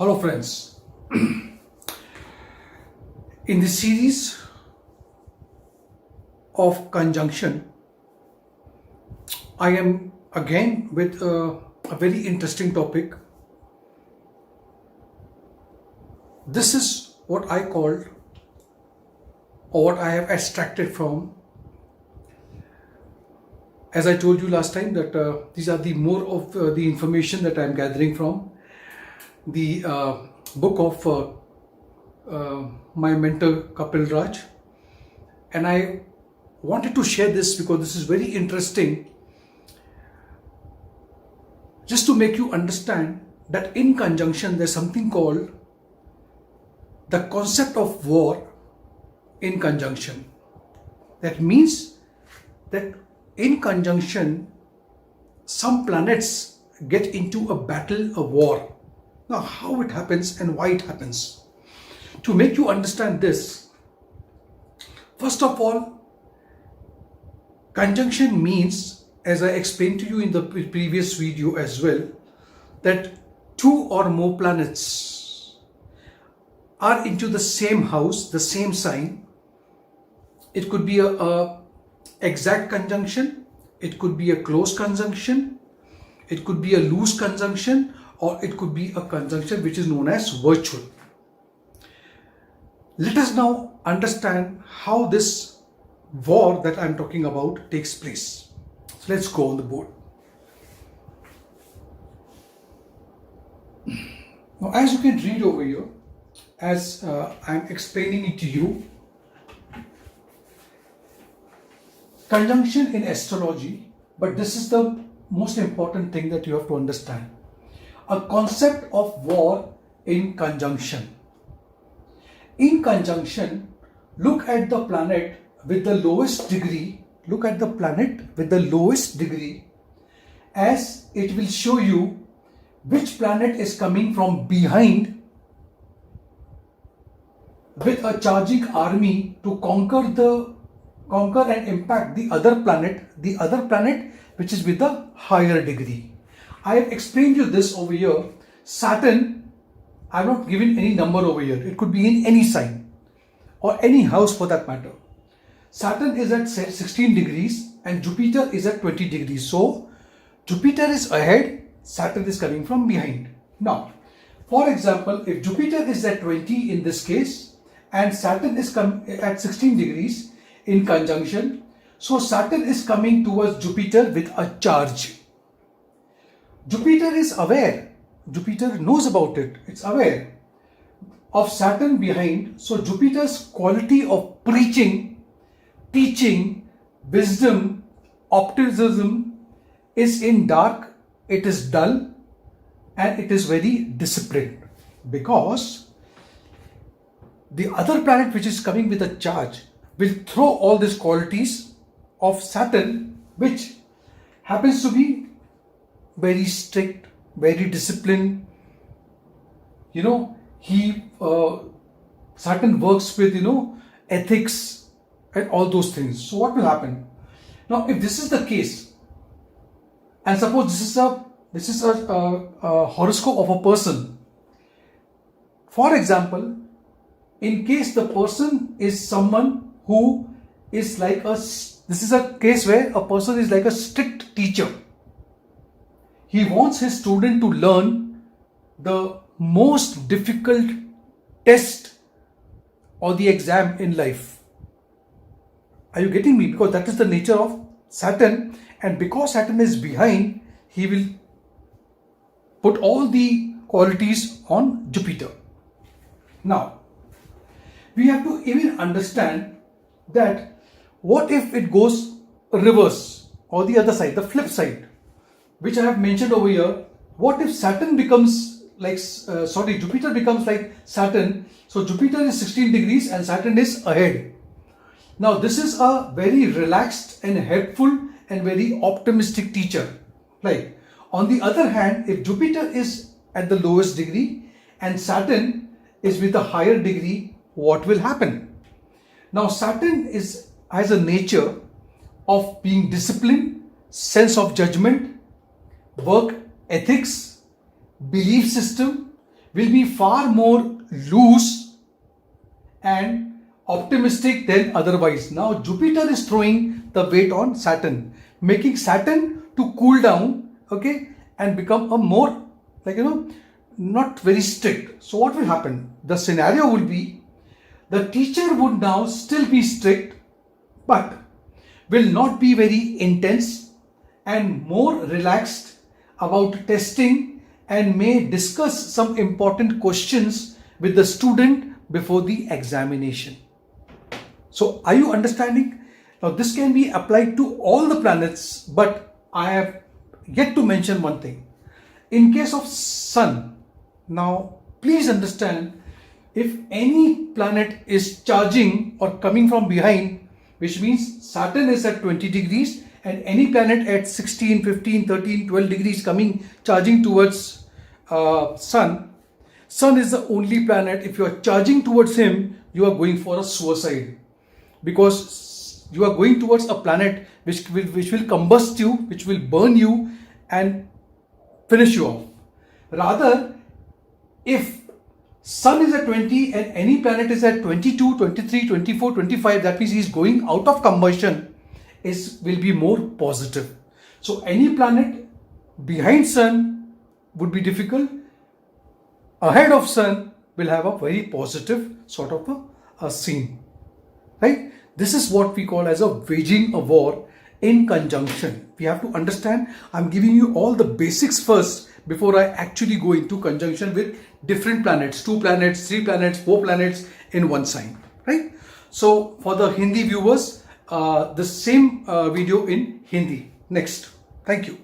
Hello friends, in this series of conjunction, I am again with a very interesting topic. This is what I called, or what I have extracted from, as I told you last time, that these are the more of the information that I am gathering from the book of my mentor Kapil Raj, and I wanted to share this because this is very interesting, just to make you understand that in conjunction there's something called the concept of war in conjunction. That means that in conjunction some planets get into a battle, a war. Now, how it happens and why it happens. To make you understand this, first of all, conjunction means, as I explained to you in the previous video as well, that two or more planets are into the same house, the same sign. It could be a exact conjunction, it could be a close conjunction, it could be a loose conjunction, or it could be a conjunction which is known as virtual. Let us now understand how this war that I am talking about takes place. So let's go on the board. Now, as you can read over here, as I am explaining it to you, conjunction in astrology, but this is the most important thing that you have to understand. A concept of war in conjunction. In conjunction, look at the planet with the lowest degree. Look at the planet with the lowest degree, as it will show you which planet is coming from behind with a charging army to conquer and impact the other planet which is with a higher degree. I have explained you this over here. Saturn, I have not given any number over here. It could be in any sign or any house for that matter. Saturn is at 16 degrees and Jupiter is at 20 degrees. So Jupiter is ahead, Saturn is coming from behind. Now, for example, if Jupiter is at 20 in this case and Saturn is at 16 degrees in conjunction, so Saturn is coming towards Jupiter with a charge. Jupiter is aware, Jupiter knows about it, it's aware of Saturn behind. So Jupiter's quality of preaching, teaching, wisdom, optimism is in dark, it is dull, and it is very disciplined, because the other planet which is coming with a charge will throw all these qualities of Saturn, which happens to be very strict, very disciplined. Saturn works with ethics and all those things. So what will happen now if this is the case, and suppose this is a horoscope of a person. For example, in case the person is someone who is like this is a case where a person is like a strict teacher. He wants his student to learn the most difficult test or the exam in life. Are you getting me? Because that is the nature of Saturn, and because Saturn is behind, he will put all the qualities on Jupiter. Now, we have to even understand that what if it goes reverse, or the other side, the flip side, which I have mentioned over here. What if Saturn becomes like, Jupiter becomes like Saturn. So Jupiter is 16 degrees and Saturn is ahead. Now this is a very relaxed and helpful and very optimistic teacher. Like, on the other hand, if Jupiter is at the lowest degree and Saturn is with a higher degree, what will happen? Now Saturn has a nature of being disciplined, sense of judgment, work ethics, belief system, will be far more loose and optimistic than otherwise. Now Jupiter is throwing the weight on Saturn, making Saturn to cool down, okay, and become a more, like, not very strict. So what will happen? The scenario will be the teacher would now still be strict, but will not be very intense and more relaxed about testing, and may discuss some important questions with the student before the examination. So are you understanding? Now this can be applied to all the planets, but I have yet to mention one thing. In case of Sun, now please understand, if any planet is charging or coming from behind, which means Saturn is at 20 degrees and any planet at 16, 15, 13, 12 degrees coming, charging towards Sun. Sun is the only planet, if you are charging towards him, you are going for a suicide, because you are going towards a planet which will combust you, which will burn you and finish you off. Rather, if Sun is at 20 and any planet is at 22, 23, 24, 25, that means he is going out of combustion, will be more positive. So any planet behind Sun would be difficult. Ahead of Sun will have a very positive sort of a scene, right? This is what we call as a waging a war in conjunction. We have to understand, I'm giving you all the basics first before I actually go into conjunction with different planets, 2 planets, 3 planets, 4 planets in one sign, right? So for the Hindi viewers, the same video in Hindi. Next. Thank you.